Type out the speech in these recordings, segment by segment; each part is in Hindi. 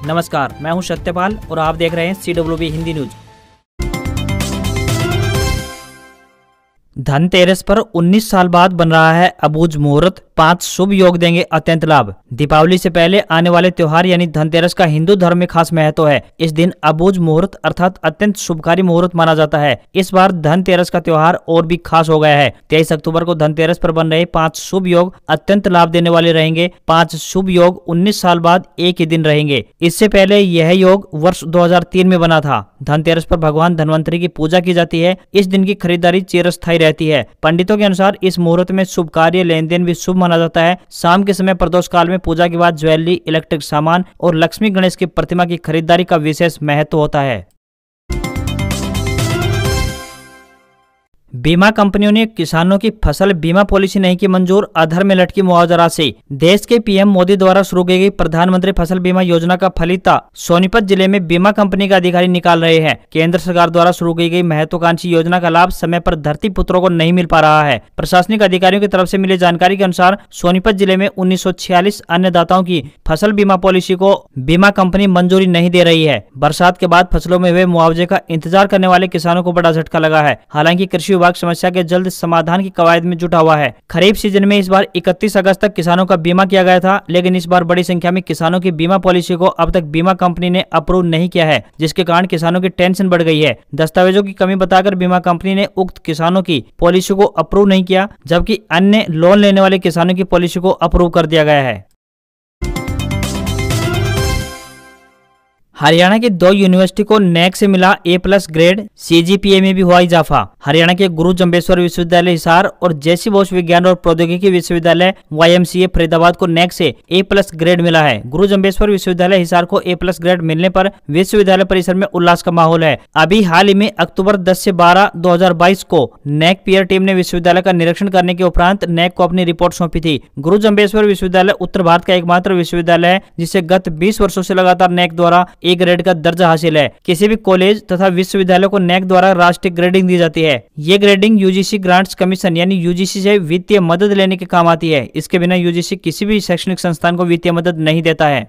नमस्कार, मैं हूं सत्यपाल और आप देख रहे हैं CWB हिंदी न्यूज। धनतेरस पर 19 साल बाद बन रहा है अबूझ मुहूर्त, 5 शुभ योग देंगे अत्यंत लाभ। दीपावली से पहले आने वाले त्योहार यानी धनतेरस का हिंदू धर्म में खास महत्व है। इस दिन अबूझ मुहूर्त अर्थात अत्यंत शुभकारी मुहूर्त माना जाता है। इस बार धनतेरस का त्योहार और भी खास हो गया है। 23 अक्टूबर को धनतेरस पर बन रहे 5 शुभ योग अत्यंत लाभ देने वाले रहेंगे। 5 शुभ योग 19 साल बाद एक ही दिन रहेंगे। इससे पहले यह योग वर्ष 2003 में बना था। धनतेरस पर भगवान धनवंतरी की पूजा की जाती है। इस दिन की खरीदारी चिरस्थायी रहती है। पंडितों के अनुसार इस मुहूर्त में शुभ कार्य लेन देन भी शुभ माना जाता है। शाम के समय प्रदोष काल में पूजा के बाद ज्वेलरी, इलेक्ट्रिक सामान और लक्ष्मी गणेश की प्रतिमा की खरीदारी का विशेष महत्व होता है। बीमा कंपनियों ने किसानों की फसल बीमा पॉलिसी नहीं की मंजूर, आधार में लटकी मुआवजा राशि। देश के पीएम मोदी द्वारा शुरू की गई प्रधानमंत्री फसल बीमा योजना का फलिता सोनीपत जिले में बीमा कंपनी का अधिकारी निकाल रहे हैं। केंद्र सरकार द्वारा शुरू की गई महत्वाकांक्षी योजना का लाभ समय पर धरती पुत्रों को नहीं मिल पा रहा है। प्रशासनिक अधिकारियों की तरफ से मिली जानकारी के अनुसार सोनीपत जिले में 1946 अन्नदाताओं की फसल बीमा पॉलिसी को बीमा कंपनी मंजूरी नहीं दे रही है। बरसात के बाद फसलों में हुए मुआवजे का इंतजार करने वाले किसानों को बड़ा झटका लगा है। हालांकि कृषि विभाग समस्या के जल्द समाधान की कवायद में जुटा हुआ है। खरीफ सीजन में इस बार 31 अगस्त तक किसानों का बीमा किया गया था, लेकिन इस बार बड़ी संख्या में किसानों की बीमा पॉलिसी को अब तक बीमा कंपनी ने अप्रूव नहीं किया है, जिसके कारण किसानों की टेंशन बढ़ गई है। दस्तावेजों की कमी बताकर बीमा कंपनी ने उक्त किसानों की पॉलिसी को अप्रूव नहीं किया, जबकि अन्य लोन लेने वाले किसानों की पॉलिसी को अप्रूव कर दिया गया है। हरियाणा की 2 यूनिवर्सिटी को नैक से मिला A+ ग्रेड, CGPA में भी हुआ इजाफा। हरियाणा के गुरु जम्बेश्वर विश्वविद्यालय हिसार और JC बोस विज्ञान और प्रौद्योगिकी विश्वविद्यालय YMCA फरीदाबाद को नैक से A+ ग्रेड मिला है। गुरु जम्बेश्वर विश्वविद्यालय हिसार को A+ ग्रेड मिलने पर विश्वविद्यालय परिसर में उल्लास का माहौल है। अभी हाल ही में अक्टूबर 10 से 12, 2022 को नैक पीयर टीम ने विश्वविद्यालय का निरीक्षण करने के उपरांत नैक को अपनी रिपोर्ट सौंपी थी। गुरु जम्बेश्वर विश्वविद्यालय उत्तर भारत का एकमात्र विश्वविद्यालय है जिसे गत 20 वर्षों से लगातार नैक द्वारा A ग्रेड का दर्जा हासिल है। किसी भी कॉलेज तथा विश्वविद्यालय को नैक द्वारा राष्ट्रीय ग्रेडिंग दी जाती है। ये ग्रेडिंग UGC ग्रांट्स कमीशन यानी UGC से वित्तीय मदद लेने के काम आती है। इसके बिना UGC किसी भी शैक्षणिक संस्थान को वित्तीय मदद नहीं देता है।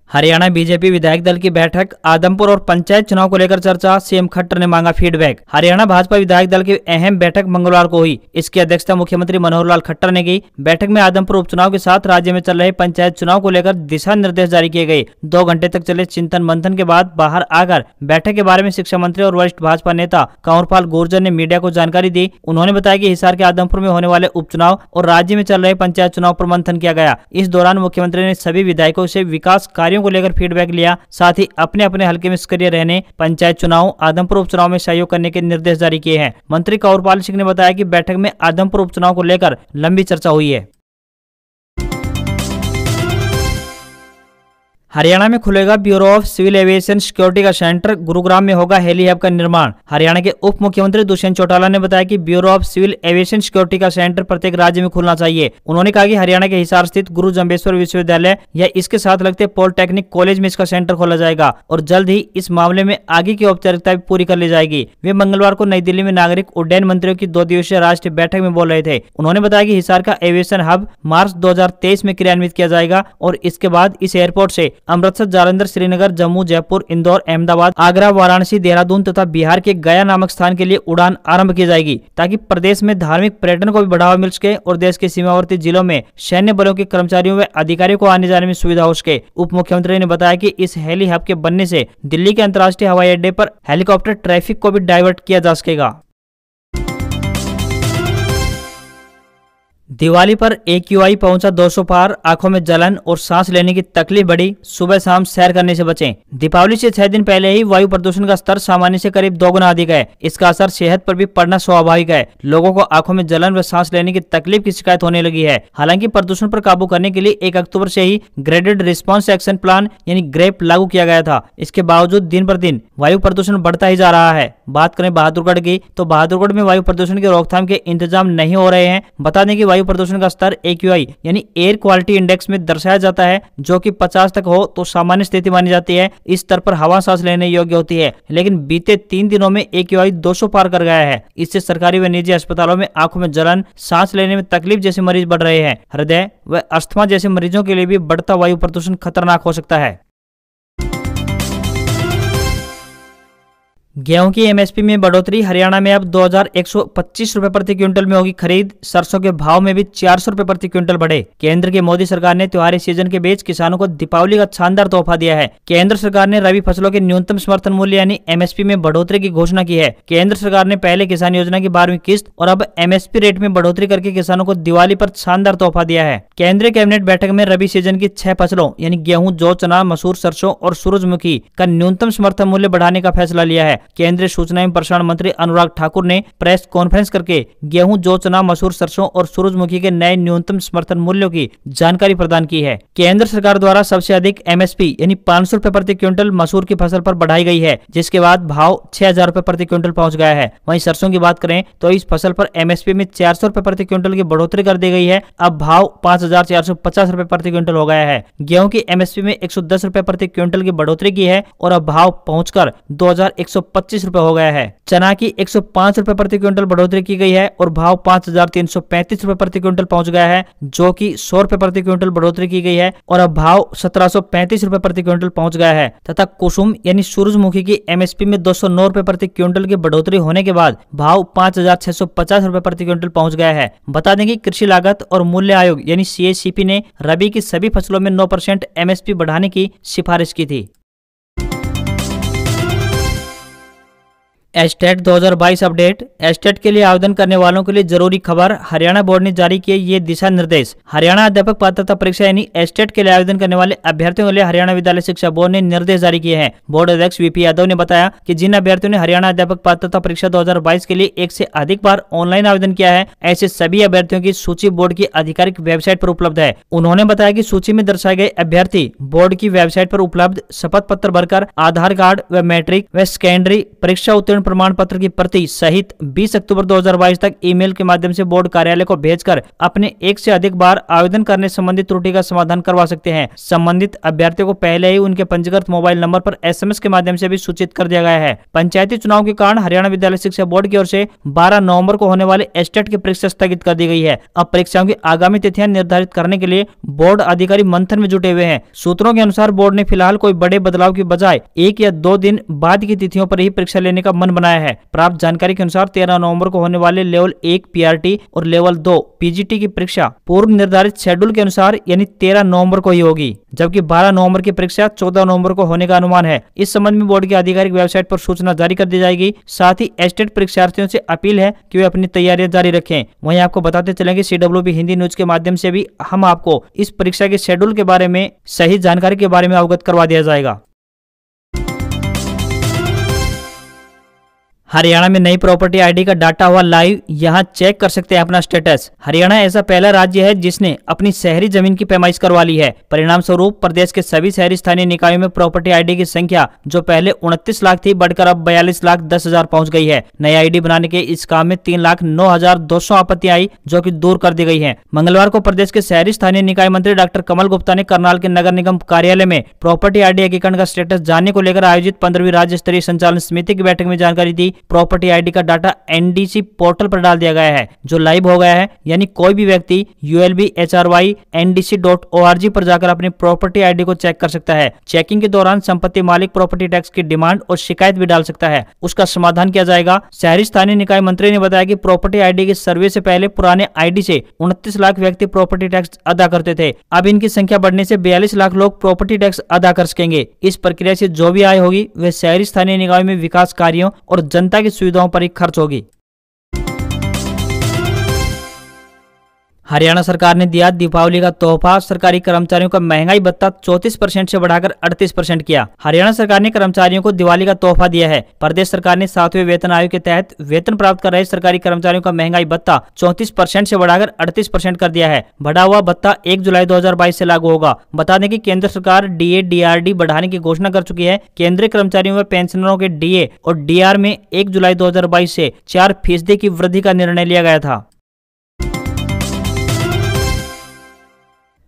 हरियाणा बीजेपी विधायक दल की बैठक, आदमपुर और पंचायत चुनाव को लेकर चर्चा, CM खट्टर ने मांगा फीडबैक। हरियाणा भाजपा विधायक दल की अहम बैठक मंगलवार को हुई। इसकी अध्यक्षता मुख्यमंत्री मनोहर लाल खट्टर ने की। बैठक में आदमपुर उपचुनाव के साथ राज्य में चल रहे पंचायत चुनाव को लेकर दिशा निर्देश जारी किए गए। 2 घंटे तक चले चिंतन मंथन के बाद बाहर आकर बैठक के बारे में शिक्षा मंत्री और वरिष्ठ भाजपा नेता कंवरपाल गुर्जर ने मीडिया को जानकारी दी। उन्होंने बताया कि हिसार के आदमपुर में होने वाले उपचुनाव और राज्य में चल रहे पंचायत चुनाव पर मंथन किया गया। इस दौरान मुख्यमंत्री ने सभी विधायकों से विकास कार्यों को लेकर फीडबैक लिया। साथ ही अपने अपने हलके में सक्रिय रहने, पंचायत चुनाव, आदमपुर उपचुनाव में सहयोग करने के निर्देश जारी किए हैं। मंत्री कंवरपाल सिंह ने बताया कि बैठक में आदमपुर उपचुनाव को लेकर लंबी चर्चा हुई है। हरियाणा में खुलेगा bureau of civil aviation security का सेंटर, गुरुग्राम में होगा हेली हब का निर्माण। हरियाणा के उप मुख्यमंत्री दुष्यंत चौटाला ने बताया कि bureau of civil aviation security का सेंटर प्रत्येक राज्य में खुलना चाहिए। उन्होंने कहा कि हरियाणा के हिसार स्थित गुरु जम्बेश्वर विश्वविद्यालय या इसके साथ लगते पॉलिटेक्निक कॉलेज में इसका सेंटर खोला जाएगा और जल्द ही इस मामले में आगे की औपचारिकता भी पूरी कर ली जाएगी। वे मंगलवार को नई दिल्ली में नागरिक उड्डयन मंत्रियों की 2 दिवसीय राष्ट्रीय बैठक में बोल रहे थे। उन्होंने बताया कि हिसार का एविएशन हब मार्च 2023 में क्रियान्वित किया जाएगा और इसके बाद इस एयरपोर्ट से अमृतसर, जालंधर, श्रीनगर, जम्मू, जयपुर, इंदौर, अहमदाबाद, आगरा, वाराणसी, देहरादून तथा बिहार के गया नामक स्थान के लिए उड़ान आरंभ की जाएगी, ताकि प्रदेश में धार्मिक पर्यटन को भी बढ़ावा मिल सके और देश के सीमावर्ती जिलों में सैन्य बलों के कर्मचारियों व अधिकारियों को आने जाने में सुविधा हो सके। उप मुख्यमंत्री ने बताया कि इस हेली हब के बनने से दिल्ली के अंतर्राष्ट्रीय हवाई अड्डे पर हेलीकॉप्टर ट्रैफिक को भी डाइवर्ट किया जा सकेगा। दिवाली पर AQI पहुंचा 200 पार, आंखों में जलन और सांस लेने की तकलीफ बढ़ी, सुबह शाम सैर करने से बचें। दीपावली से 6 दिन पहले ही वायु प्रदूषण का स्तर सामान्य से करीब 2 गुना अधिक है। इसका असर सेहत पर भी पड़ना स्वाभाविक है। लोगों को आंखों में जलन व सांस लेने की तकलीफ की शिकायत होने लगी है। हालांकि प्रदूषण पर काबू करने के लिए 1 अक्टूबर से ही ग्रेडेड रिस्पॉन्स एक्शन प्लान यानी ग्रेप लागू किया गया था। इसके बावजूद दिन पर दिन वायु प्रदूषण बढ़ता ही जा रहा है। बात करें बहादुरगढ़ की, तो बहादुरगढ़ में वायु प्रदूषण की रोकथाम के इंतजाम नहीं हो रहे हैं। बता दें कि वायु प्रदूषण का स्तर AQI यानी एयर क्वालिटी इंडेक्स में दर्शाया जाता है, जो कि 50 तक हो तो सामान्य स्थिति मानी जाती है। इस स्तर पर हवा सांस लेने योग्य होती है, लेकिन बीते 3 दिनों में AQI 200 पार कर गया है। इससे सरकारी व निजी अस्पतालों में आंखों में जलन, सांस लेने में तकलीफ जैसे मरीज बढ़ रहे हैं। हृदय व अस्थमा जैसे मरीजों के लिए भी बढ़ता वायु प्रदूषण खतरनाक हो सकता है। गेहूं की MSP में बढ़ोतरी, हरियाणा में अब 2125 रुपए प्रति क्विंटल में होगी खरीद। सरसों के भाव में भी 400 रुपए प्रति क्विंटल बढ़े। केंद्र की मोदी सरकार ने त्योहारी सीजन के बीच किसानों को दीपावली का शानदार तोहफा दिया है। केंद्र सरकार ने रबी फसलों के न्यूनतम समर्थन मूल्य यानी MSP में बढ़ोतरी की घोषणा की है। केंद्र सरकार ने पहले किसान योजना की 12वीं किस्त और अब MSP रेट में बढ़ोतरी करके किसानों को दिवाली पर शानदार तोहफा दिया है। केंद्रीय कैबिनेट बैठक में रबी सीजन की 6 फसलों यानी गेहूं, जौ, चना, मसूर, सरसों और सूरजमुखी का न्यूनतम समर्थन मूल्य बढ़ाने का फैसला लिया है। केंद्रीय सूचना एवं प्रसारण मंत्री अनुराग ठाकुर ने प्रेस कॉन्फ्रेंस करके गेहूं, जौ, चना, मसूर, सरसों और सूरजमुखी के नए न्यूनतम समर्थन मूल्यों की जानकारी प्रदान की है। केंद्र सरकार द्वारा सबसे अधिक MSP यानी 500 रुपए प्रति क्विंटल मसूर की फसल पर बढ़ाई गई है, जिसके बाद भाव 6000 रुपए प्रति क्विंटल पहुंच गया है। वहीं सरसों की बात करें तो इस फसल पर MSP में 400 रुपए प्रति क्विंटल की बढ़ोतरी कर दी गई है। अब भाव 5450 रुपए प्रति क्विंटल हो गया है। गेहूं की MSP में 110 रुपए प्रति क्विंटल की बढ़ोतरी की है और अब भाव पहुंचकर 2125 रुपए हो गया है। चना की 105 रुपए प्रति क्विंटल बढ़ोतरी की गई है और भाव 5335 रुपए प्रति क्विंटल पहुंच गया है। जो कि 100 रुपए प्रति क्विंटल बढ़ोतरी की गई है और अब भाव 1735 रुपए प्रति क्विंटल पहुंच गया है। तथा कुसुम यानी सूरजमुखी की MSP में 209 रुपए प्रति क्विंटल की बढ़ोतरी होने के बाद भाव 5650 रुपए प्रति क्विंटल पहुंच गया है। बता दें कि कृषि लागत और मूल्य आयोग यानी CACP ने रबी की सभी फसलों में 9% MSP बढ़ाने की सिफारिश की थी। Estate 2022 update. एस्टेट के लिए आवेदन करने वालों के लिए जरूरी खबर, हरियाणा बोर्ड ने जारी किए ये दिशा निर्देश। हरियाणा अध्यापक पात्रता परीक्षा यानी एस्टेट के लिए आवेदन करने वाले अभ्यर्थियों के लिए हरियाणा विद्यालय शिक्षा बोर्ड ने निर्देश जारी किए हैं। बोर्ड अध्यक्ष VP यादव ने बताया कि जिन अभ्यर्थियों ने हरियाणा अध्यापक पात्रता परीक्षा 2022 के लिए एक से अधिक बार ऑनलाइन आवेदन किया है, ऐसे सभी अभ्यर्थियों की सूची बोर्ड की आधिकारिक वेबसाइट पर उपलब्ध है। उन्होंने बताया कि सूची में दर्शाए गए अभ्यर्थी बोर्ड की वेबसाइट पर उपलब्ध शपथ पत्र भरकर आधार कार्ड व मैट्रिक व सेकेंडरी परीक्षा उत्तीर्ण प्रमाण पत्र की प्रति सहित 20 अक्टूबर 2022 तक ईमेल के माध्यम से बोर्ड कार्यालय को भेजकर अपने एक से अधिक बार आवेदन करने संबंधी त्रुटि का समाधान करवा सकते हैं। संबंधित अभ्यर्थियों को पहले ही उनके पंजीकृत मोबाइल नंबर पर SMS के माध्यम से भी सूचित कर दिया गया है। पंचायती चुनाव के कारण हरियाणा विद्यालय शिक्षा बोर्ड की ओर से 12 नवंबर को होने वाले एस्टेट की परीक्षा स्थगित कर दी गई है। अब परीक्षाओं की आगामी तिथियां निर्धारित करने के लिए बोर्ड अधिकारी मंथन में जुटे हुए हैं। सूत्रों के अनुसार बोर्ड ने फिलहाल कोई बड़े बदलाव की बजाय 1 या 2 दिन बाद की तिथियों पर ही परीक्षा लेने का मन बनाया है। प्राप्त जानकारी के अनुसार 13 नवंबर को होने वाले लेवल 1 PRT और लेवल 2 PGT की परीक्षा पूर्व निर्धारित शेड्यूल के अनुसार यानी 13 नवंबर को ही होगी, जबकि 12 नवंबर की परीक्षा 14 नवंबर को होने का अनुमान है। इस संबंध में बोर्ड की आधिकारिक वेबसाइट पर सूचना जारी कर दी जाएगी। साथ ही एस्टेट परीक्षार्थियों से अपील है कि वे अपनी तैयारियां जारी रखें। वहीं आपको बताते चलेंगे CWB हिंदी न्यूज के माध्यम से भी हम आपको इस परीक्षा के शेड्यूल के बारे में सही जानकारी के बारे में अवगत करवा दिया जाएगा। हरियाणा में नई प्रॉपर्टी आईडी का डाटा हुआ लाइव, यहां चेक कर सकते हैं अपना स्टेटस। हरियाणा ऐसा पहला राज्य है जिसने अपनी शहरी जमीन की पैमाइश करवा ली है। परिणाम स्वरूप प्रदेश के सभी शहरी स्थानीय निकायों में प्रॉपर्टी आईडी की संख्या जो पहले 29 लाख थी बढ़कर अब 42,10,000 पहुंच गई है। नई आईडी बनाने के इस काम में 3,09,200 आपत्ति आई जो कि दूर कर दी गई है। मंगलवार को प्रदेश के शहरी स्थानीय निकाय मंत्री डॉक्टर कमल गुप्ता ने करनाल के नगर निगम कार्यालय में प्रॉपर्टी आईडी एकीकरण का स्टेटस जानने को लेकर आयोजित 15वीं राज्य स्तरीय संचालन समिति की बैठक में जानकारी दी। प्रॉपर्टी आईडी का डाटा NDC पोर्टल पर डाल दिया गया है जो लाइव हो गया है, यानी कोई भी व्यक्ति ULB-HRY NDC.org पर जाकर अपनी प्रॉपर्टी आईडी को चेक कर सकता है। चेकिंग के दौरान संपत्ति मालिक प्रॉपर्टी टैक्स की डिमांड और शिकायत भी डाल सकता है, उसका समाधान किया जाएगा। शहरी स्थानीय निकाय मंत्री ने बताया कि प्रॉपर्टी आईडी के सर्वे से पहले पुराने आईडी से 29 लाख व्यक्ति प्रॉपर्टी टैक्स अदा करते थे। अब इनकी संख्या बढ़ने से 42 लाख लोग प्रॉपर्टी टैक्स अदा कर सकेंगे। इस प्रक्रिया से जो भी आय होगी वह शहरी स्थानीय निकाय में विकास कार्यों और जनता की सुविधाओं पर ही खर्च होगी। हरियाणा सरकार ने दिया दीपावली का तोहफा, सरकारी कर्मचारियों का महंगाई भत्ता 34% से बढ़ाकर 38% किया। हरियाणा सरकार ने कर्मचारियों को दिवाली का तोहफा दिया है। प्रदेश सरकार ने 7वें वेतन आयोग के तहत वेतन प्राप्त कर रहे सरकारी कर्मचारियों का महंगाई भत्ता 34% से बढ़ाकर 38% कर दिया है। बढ़ा हुआ भत्ता 1 जुलाई 2022 से लागू होगा। बता दें कि केंद्र सरकार DA DRD बढ़ाने की घोषणा कर चुकी है। केंद्रीय कर्मचारियों व पेंशनरों के DA और DR में 1 जुलाई 2022 से 4% की वृद्धि का निर्णय लिया गया था।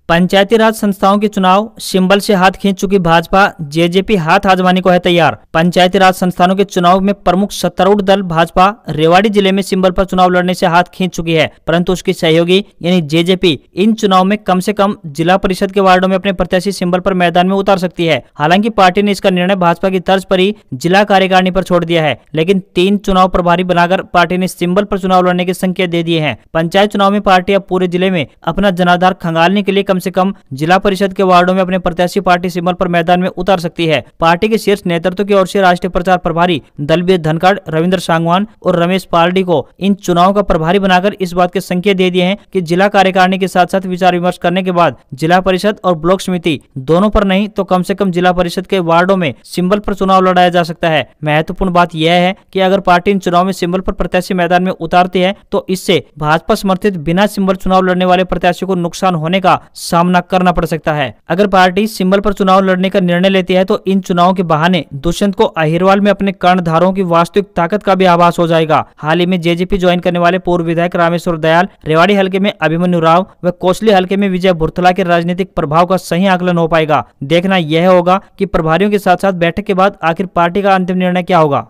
पंचायती राज संस्थाओं के चुनाव, सिंबल से हाथ खींच चुकी भाजपा, जेजेपी हाथ आजमाने को है तैयार। पंचायती राज संस्थानों के चुनाव में प्रमुख सत्तारूढ़ दल भाजपा रेवाड़ी जिले में सिंबल पर चुनाव लड़ने से हाथ खींच चुकी है, परंतु उसकी सहयोगी यानी जेजेपी इन चुनाव में कम से कम जिला परिषद के वार्डों में अपने प्रत्याशी सिंबल पर मैदान में उतार सकती है। हालांकि पार्टी ने इसका निर्णय भाजपा की तर्ज पर ही जिला कार्यकारिणी पर छोड़ दिया है, लेकिन 3 चुनाव प्रभारी बनाकर पार्टी ने सिंबल पर चुनाव लड़ने के संकेत दे दिए हैं। पंचायत चुनाव में पार्टी अब पूरे जिले में अपना जनाधार खंगालने के लिए कम से कम जिला परिषद के वार्डों में अपने प्रत्याशी पार्टी सिंबल पर मैदान में उतार सकती है। पार्टी के शीर्ष नेतृत्व की ओर से राष्ट्रीय प्रचार प्रभारी दलबीर धनखड़, रविंद्र सांगवान और रमेश पालडी को इन चुनाव का प्रभारी बनाकर इस बात के संकेत दे दिए हैं कि जिला कार्यकारिणी के साथ साथ विचार विमर्श करने के बाद जिला परिषद और ब्लॉक समिति दोनों पर नहीं तो कम से कम जिला परिषद के वार्डों में सिंबल पर चुनाव लड़ाया जा सकता है। महत्वपूर्ण बात यह है कि अगर पार्टी इन चुनाव में सिंबल पर प्रत्याशी मैदान में उतारती है तो इससे भाजपा समर्थित बिना सिंबल चुनाव लड़ने वाले प्रत्याशियों को नुकसान होने का सामना करना पड़ सकता है। अगर पार्टी सिंबल पर चुनाव लड़ने का निर्णय लेती है तो इन चुनावों के बहाने दुष्यंत को अहिरवाल में अपने कर्णधारों की वास्तविक ताकत का भी आभास हो जाएगा। हाल ही में जेजेपी ज्वाइन करने वाले पूर्व विधायक रामेश्वर दयाल, रेवाड़ी हल्के में अभिमन्यु राव व कोसली हल्के में विजय बुरथला के राजनीतिक प्रभाव का सही आकलन हो पाएगा। देखना यह होगा कि प्रभारियों के साथ साथ बैठक के बाद आखिर पार्टी का अंतिम निर्णय क्या होगा।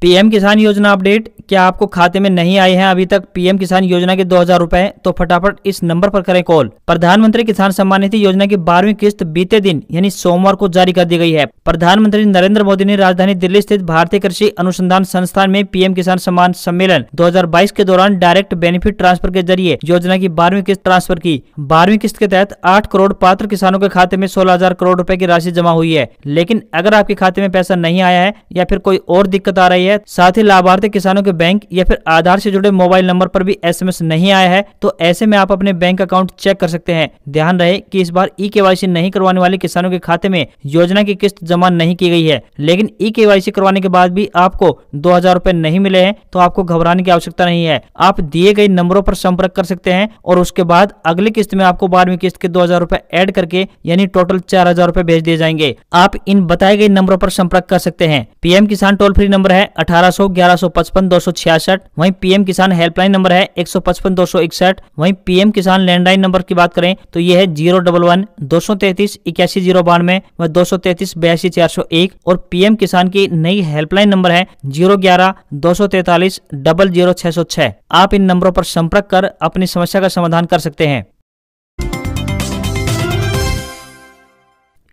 पीएम किसान योजना अपडेट, क्या आपको खाते में नहीं आए हैं अभी तक पीएम किसान योजना के 2000 रुपए? तो फटाफट इस नंबर पर करें कॉल। प्रधानमंत्री किसान सम्मान निधि योजना की 12वीं किस्त बीते दिन यानी सोमवार को जारी कर दी गई है। प्रधानमंत्री नरेंद्र मोदी ने राजधानी दिल्ली स्थित भारतीय कृषि अनुसंधान संस्थान में पीएम किसान सम्मान सम्मेलन 2022 के दौरान डायरेक्ट बेनिफिट ट्रांसफर के जरिए योजना की 12वीं किस्त ट्रांसफर की। 12वीं किस्त के तहत 8 करोड़ पात्र किसानों के खाते में 16,000 करोड़ रुपए की राशि जमा हुई है। लेकिन अगर आपके खाते में पैसा नहीं आया है या फिर कोई और दिक्कत आ रही है, साथ ही लाभार्थी किसानों के बैंक या फिर आधार से जुड़े मोबाइल नंबर पर भी एसएमएस नहीं आया है, तो ऐसे में आप अपने बैंक अकाउंट चेक कर सकते हैं। ध्यान रहे कि इस बार ई-केवाईसी नहीं करवाने वाले किसानों के खाते में योजना की किस्त जमा नहीं की गई है, लेकिन ई-केवाईसी करवाने के बाद भी आपको 2000 रुपए नहीं मिले हैं तो आपको घबराने की आवश्यकता नहीं है। आप दिए गए नंबरों पर संपर्क कर सकते हैं और उसके बाद अगली किस्त में आपको 12वीं किस्त के 2000 रुपए ऐड करके यानी टोटल 4000 रुपए भेज दिए जाएंगे। आप इन बताए गए नंबरों पर संपर्क कर सकते हैं। पीएम किसान टोल फ्री नंबर है 1800 1155 266। वहीं पीएम किसान हेल्पलाइन नंबर है 155 261। वहीं पीएम किसान लैंडलाइन नंबर की बात करें तो यह है 011 233 81 व 233 82 401। और पीएम किसान की नई हेल्पलाइन नंबर है 011 243 00 606। आप इन नंबरों पर संपर्क कर अपनी समस्या का समाधान कर सकते हैं।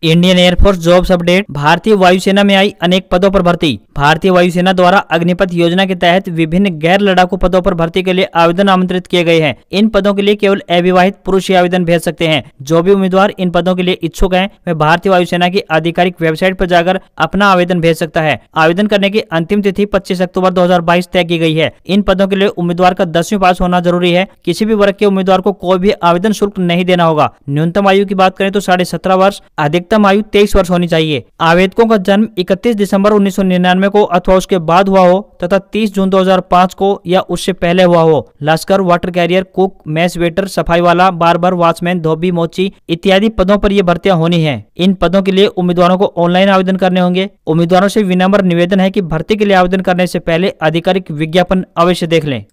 इंडियन एयरफोर्स जॉब्स अपडेट, भारतीय वायुसेना में आई अनेक पदों पर भर्ती। भारतीय वायुसेना द्वारा अग्निपथ योजना के तहत विभिन्न गैर लड़ाकू पदों पर भर्ती के लिए आवेदन आमंत्रित किए गए हैं। इन पदों के लिए केवल अविवाहित पुरुष ही आवेदन भेज सकते हैं। जो भी उम्मीदवार इन पदों के लिए इच्छुक हैं, वह भारतीय वायुसेना की आधिकारिक वेबसाइट पर जाकर अपना आवेदन भेज सकता है। आवेदन करने की अंतिम तिथि 25 अक्टूबर 2022 तय की गई है। इन पदों के लिए उम्मीदवार का 10वीं पास होना जरूरी है। किसी भी वर्ग के उम्मीदवार को कोई भी आवेदन शुल्क नहीं देना होगा। न्यूनतम आयु की बात करें तो 17.5 वर्ष, अधिकतम आयु 23 वर्ष होनी चाहिए। आवेदकों का जन्म 31 दिसंबर 1999 को अथवा उसके बाद हुआ हो तथा 30 जून 2005 को या उससे पहले हुआ हो। लश्कर, water carrier, cook, mess waiter, सफाई वाला, बार्बर, वॉचमैन, धोबी, मोची इत्यादि पदों पर ये भर्तियां होनी है। इन पदों के लिए उम्मीदवारों को ऑनलाइन आवेदन करने होंगे। उम्मीदवारों से विनम्र निवेदन है कि भर्ती के लिए आवेदन करने से पहले आधिकारिक विज्ञापन अवश्य देख लें।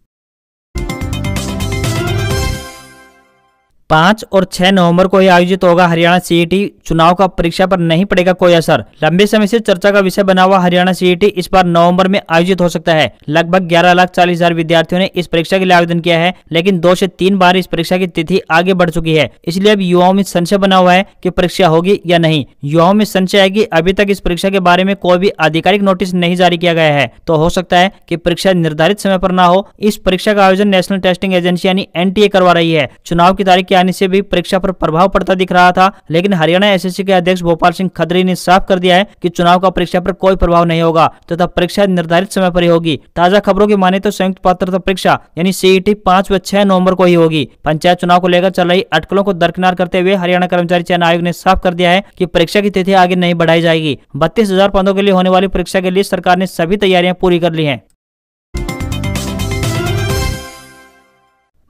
5 और 6 नवंबर को यह आयोजित होगा हरियाणा सीईटी। चुनाव का परीक्षा पर नहीं पड़ेगा कोई असर। लंबे समय से चर्चा का विषय बना हुआ हरियाणा सीईटी इस बार नवंबर में आयोजित हो सकता है। लगभग 11,40,000 विद्यार्थियों ने इस परीक्षा के लिए आवेदन किया है, लेकिन 2 से 3 बार इस परीक्षा की तिथि आगे बढ़ चुकी है। इसलिए अब युवाओं में संशय बना हुआ है कि परीक्षा होगी या नहीं। युवाओं में संशय है कि अभी तक इस परीक्षा के बारे में कोई भी आधिकारिक नोटिस नहीं जारी किया गया है, तो हो सकता है कि परीक्षा निर्धारित समय पर न हो। इस परीक्षा का आयोजन नेशनल टेस्टिंग एजेंसी यानी एनटीए करवा रही है। चुनाव की तारीख आने से भी परीक्षा पर प्रभाव पड़ता दिख रहा था, लेकिन हरियाणा एसएससी के अध्यक्ष भोपाल सिंह खत्री ने साफ कर दिया है कि चुनाव का परीक्षा पर कोई प्रभाव नहीं होगा तथा परीक्षा निर्धारित समय पर ही होगी। ताजा खबरों की माने तो संयुक्त पात्रता परीक्षा यानी सीईटी 5 व 6 नवंबर को ही होगी। पंचायत चुनाव को लेकर चल रही अटकलों को दरकिनार करते हुए हरियाणा कर्मचारी चयन आयोग ने साफ कर दिया है कि परीक्षा की तिथि आगे नहीं बढ़ाई जाएगी। 32,000 पदों के लिए होने वाली परीक्षा के लिए सरकार ने सभी तैयारियां पूरी कर ली हैं।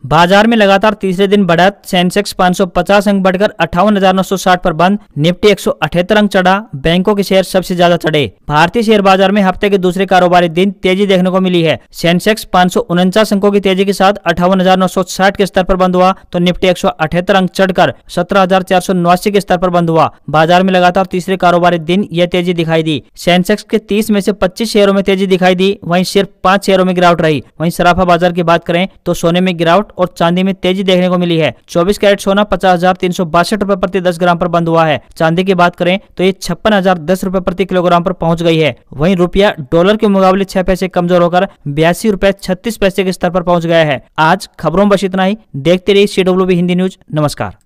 बाजार में लगातार तीसरे दिन बढ़त, सेंसेक्स 550 अंक बढ़कर 58,960 पर बंद, निफ्टी 178 अंक चढ़ा, बैंकों के शेयर सबसे ज्यादा चढ़े। भारतीय शेयर बाजार में हफ्ते के दूसरे कारोबारी दिन तेजी देखने को मिली है। सेंसेक्स 549 अंकों की तेजी के साथ 58,960 के स्तर पर बंद हुआ, तो निफ्टी 178 अंक चढ़कर 17,489 के स्तर पर बंद हुआ। बाजार में लगातार तीसरे कारोबारी दिन यह तेजी दिखाई दी। सेंसेक्स के 30 में से 25 शेयरों में तेजी दिखाई दी, वहीं सिर्फ 5 शेयरों में गिरावट रही। वहीं सराफा बाजार की बात करें तो सोने में गिरावट और चांदी में तेजी देखने को मिली है। 24 कैरेट सोना 50,362 रुपए प्रति 10 ग्राम पर बंद हुआ है। चांदी की बात करें तो ये 56,010 रुपए प्रति किलोग्राम पर पहुंच गई है। वहीं रुपया डॉलर के मुकाबले 6 पैसे कमजोर होकर 82 रुपए 36 पैसे के स्तर पर पहुंच गया है। आज खबरों में बस इतना ही। देखते रहिए CWB हिंदी न्यूज। नमस्कार।